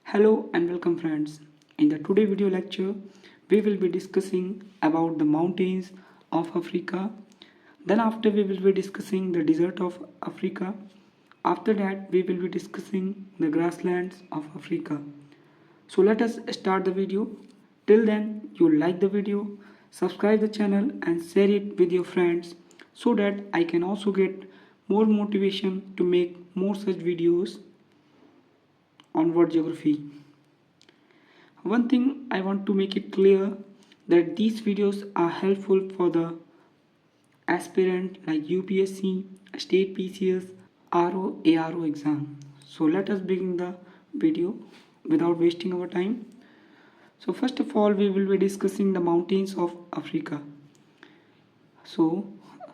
Hello and welcome friends. In the today video lecture, we will be discussing about the mountains of Africa. Then after we will be discussing the desert of Africa. After that we will be discussing the grasslands of Africa. So let us start the video. Till then you like the video, subscribe the channel and share it with your friends so that I can also get more motivation to make more such videos on world geography. One thing I want to make it clear that these videos are helpful for the aspirant like UPSC, state PCS, RO, ARO exam. So let us begin the video without wasting our time. So first of all we will be discussing the mountains of Africa. So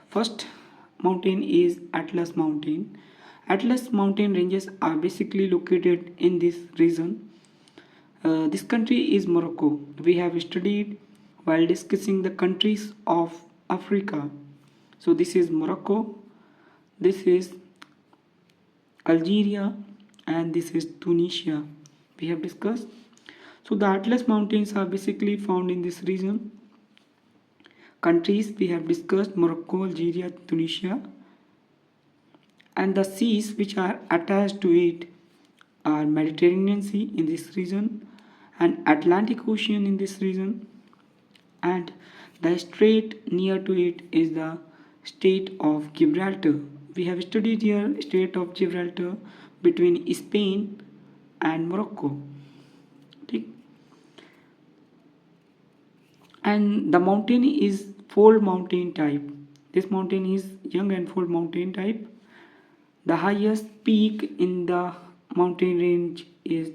first mountain is Atlas Mountain. Atlas mountain ranges are basically located in this region. This country is Morocco. We have studied while discussing the countries of Africa. So this is Morocco, this is Algeria, and this is Tunisia. We have discussed. So the Atlas Mountains are basically found in this region. Countries we have discussed: Morocco, Algeria, Tunisia, and the seas which are attached to it are Mediterranean Sea in this region and Atlantic Ocean in this region, and the strait near to it is the Strait of Gibraltar. We have studied here Strait of Gibraltar between Spain and Morocco. And the mountain is fold mountain type. This mountain is young and fold mountain type. The highest peak in the mountain range is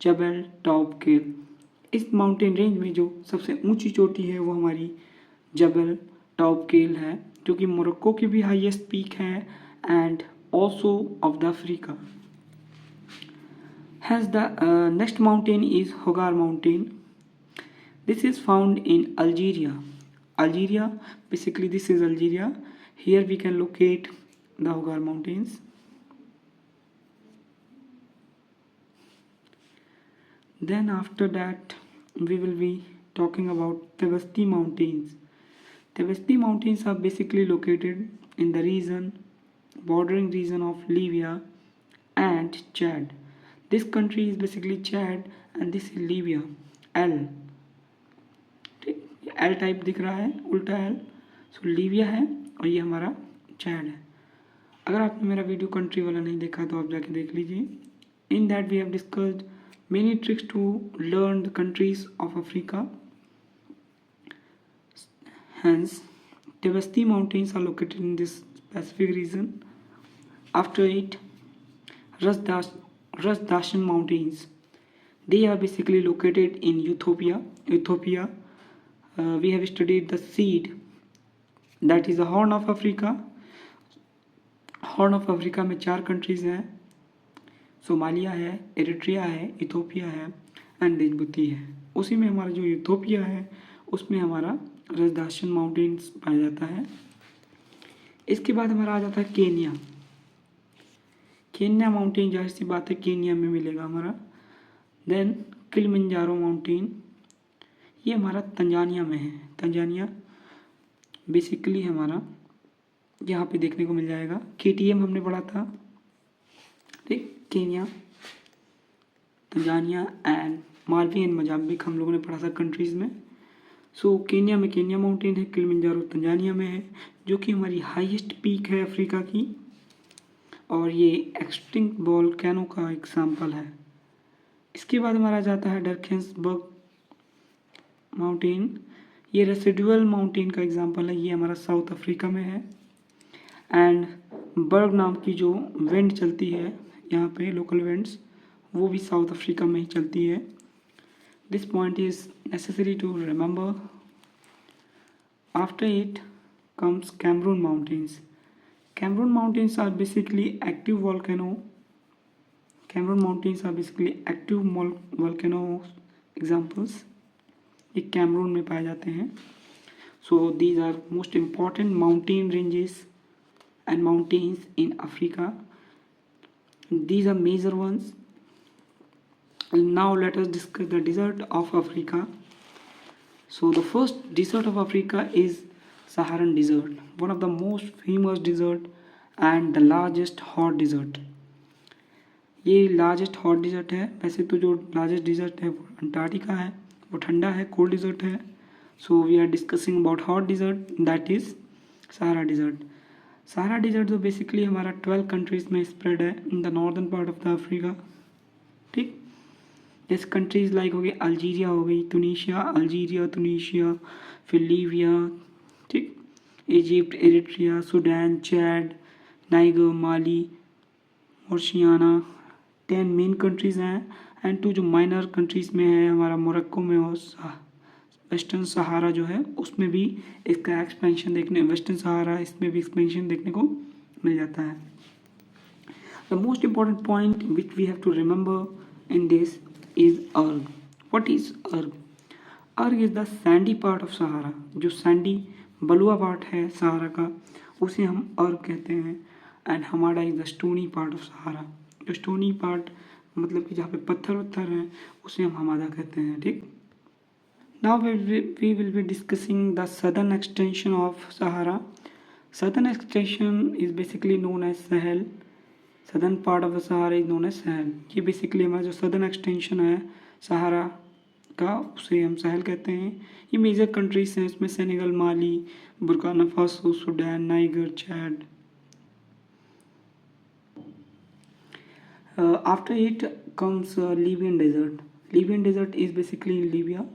Jebel Toubkal. इस mountain range में जो सबसे ऊंची चोटी है वो हमारी जबल top केल है, जो कि मोरक्को की भी हाईएस्ट पीक है and also of the Africa. Hence the next mountain is Hogar Mountain. This is found in Algeria. Algeria, basically this is Algeria. Here we can locate the Hogar Mountains. Then after that we will be talking about Tebesti Mountains. Tebesti Mountains are basically located in the bordering region of Libya and Chad. This country is basically Chad and this is Libya. L type दिख रहा है, उल्टा L. सो Libya है और ये हमारा Chad है. अगर आपने मेरा वीडियो कंट्री वाला नहीं देखा तो आप जाके देख लीजिए. In that we have discussed many tricks to learn the countries of Africa. Hence, Tebesti Mountains are located in this specific region. After it, Rasdashan Mountains. They are basically located in Ethiopia. We have studied the seed, that is the Horn of Africa. Horn of Africa में 4 countries हैं. Somalia है, Eritrea है, Ethiopia है and Djibouti है. उसी में हमारा जो इथोपिया है उसमें हमारा रसदाशन माउंटेन्स पाया जाता है. इसके बाद हमारा आ जाता है केन्या. केन्या माउंटेन जाहिर सी बात है केन्या में मिलेगा हमारा. देन किलिमंजारो माउंटेन, ये हमारा तंजानिया में है. तंजानिया बेसिकली हमारा यहाँ पे देखने को मिल जाएगा. KTM हमने पढ़ा था, ठीक. Kenya, Tanzania and Malvi and Mozambique हम लोगों ने पढ़ा था कंट्रीज़ में. सो केन्या में केन्या माउंटेन है, किलिमंजारो तंजानिया में है, जो कि हमारी हाईएस्ट पीक है अफ्रीका की और ये एक्सटिंक्ट वोल्केनो का एग्जाम्पल है. इसके बाद हमारा जाता है डरकेंसबर्ग माउंटेन. ये रेसिडुअल माउंटेन का एग्जाम्पल है. ये हमारा साउथ अफ्रीका में है एंड बर्ग नाम की जो विंड चलती है यहाँ पे, लोकल विंड्स, वो भी साउथ अफ्रीका में ही चलती है. This point is necessary to remember. After it comes Cameroon mountains. Cameroon mountains are basically active volcano. Cameroon mountains are basically active volcano examples. ये कैमरून में पाए जाते हैं. So these are most important mountain ranges and mountains in Africa. These are major ones. And now let us discuss the desert of Africa. So the first desert of Africa is Saharan Desert, one of the most famous desert and the largest hot desert. ये largest hot desert है. वैसे तो जो largest dessert है वो Antarctica है, वो ठंडा है, कोल्ड डिजर्ट है. So we are discussing about hot desert, that is Sahara desert. Sahara desert जो बेसिकली हमारा 12 कंट्रीज़ में स्प्रेड है in the northern part of the Africa. ठीक, जैसे कंट्रीज़ लाइक हो गई अल्जीरिया, हो गई तुनीशिया, अल्जीरिया, तुनीशिया, फिर लीबिया, ठीक, Egypt, Eritrea, Sudan, Chad, Niger, Mali, Mauritania. 10 main countries हैं एंड 2 जो माइनर कंट्रीज़ में है हमारा मोरक्को में और वेस्टर्न सहारा जो है उसमें भी इसका एक्सपेंशन देखने, वेस्टर्न सहारा इसमें भी एक्सपेंशन देखने को मिल जाता है. The most important point which we have to remember in this is erg. What is erg? Erg is the sandy part of Sahara. जो सैंडी बलुआ पार्ट है सहारा का उसे हम अर्ग कहते हैं. And hamada is the stony part of Sahara. जो stony part मतलब कि जहाँ पे पत्थर वत्थर हैं उसे हम हमादा कहते हैं. ठीक, now we will be discussing the southern extension of Sahara. Southern extension is basically known as Sahel. Southern part of the Sahara is known as Sahel. ये basically हमारा जो southern extension है सहारा का उसे हम सहल कहते हैं. ये मेजर कंट्रीज हैं, इसमें Senegal, Mali, Burkina Faso, Sudan, Niger, Chad. After it comes Libyan desert. Libyan desert is basically in Libya.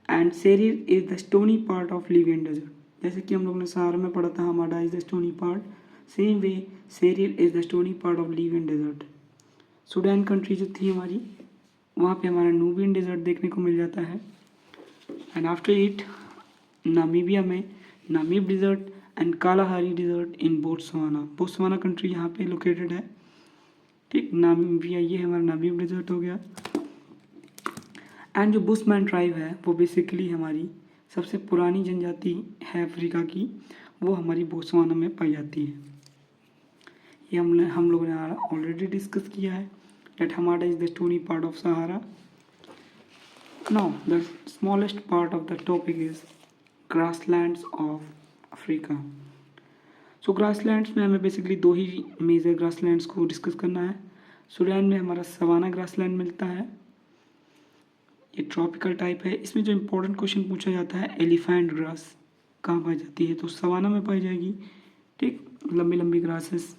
And serir is the stony part of Libyan desert. जैसे कि हम लोग ने सहारा में पढ़ा था hamada is the stony part, same way serir is the stony part of Libyan desert. Sudan country जो थी हमारी वहाँ पे हमारा नूबियन डेजर्ट देखने को मिल जाता है. एंड आफ्टर इट नामीबिया में Namib desert and Kalahari desert in Botswana. Botswana country यहाँ पे लोकेटेड है. ठीक, नामीबिया ये हमारा नामीब डेजर्ट हो गया. एंड जो बुशमैन ट्राइब है वो बेसिकली हमारी सबसे पुरानी जनजाति है अफ्रीका की, वो हमारी बोत्सवाना में पाई जाती है. ये हम लोगों ने ऑलरेडी डिस्कस किया है दैट हमारा is the stony part of Sahara. Now the smallest part of the topic is grasslands of Africa. So grasslands में हमें बेसिकली 2 ही मेजर ग्रासलैंड्स को डिस्कस करना है. सूडान में हमारा सवाना ग्रासलैंड मिलता है, ये ट्रॉपिकल टाइप है. इसमें जो इम्पोर्टेंट क्वेश्चन पूछा जाता है एलिफेंट ग्रास कहाँ पाई जाती है, तो सवाना में पाई जाएगी. ठीक, लंबी लंबी ग्रासेस.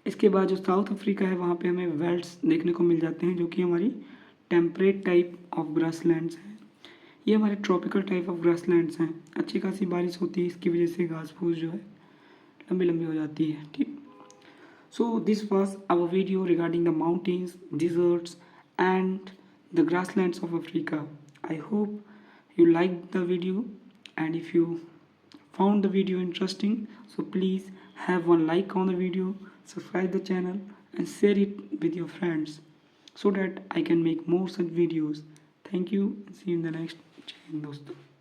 इसके बाद जो साउथ अफ्रीका है वहाँ पे हमें वेल्ट्स देखने को मिल जाते हैं जो कि हमारी टेम्परेट टाइप ऑफ ग्रासलैंड्स हैं. ये हमारे ट्रॉपिकल टाइप ऑफ ग्रासलैंड्स हैं. अच्छी खासी बारिश होती है, इसकी वजह से घास फूस जो है लंबी लंबी हो जाती है. ठीक, so this was our video regarding the mountains, deserts and the grasslands of Africa. I hope you liked the video, and if you found the video interesting, so please have one like on the video, subscribe the channel and share it with your friends so that I can make more such videos. Thank you and see you in the next channel दोस्तों.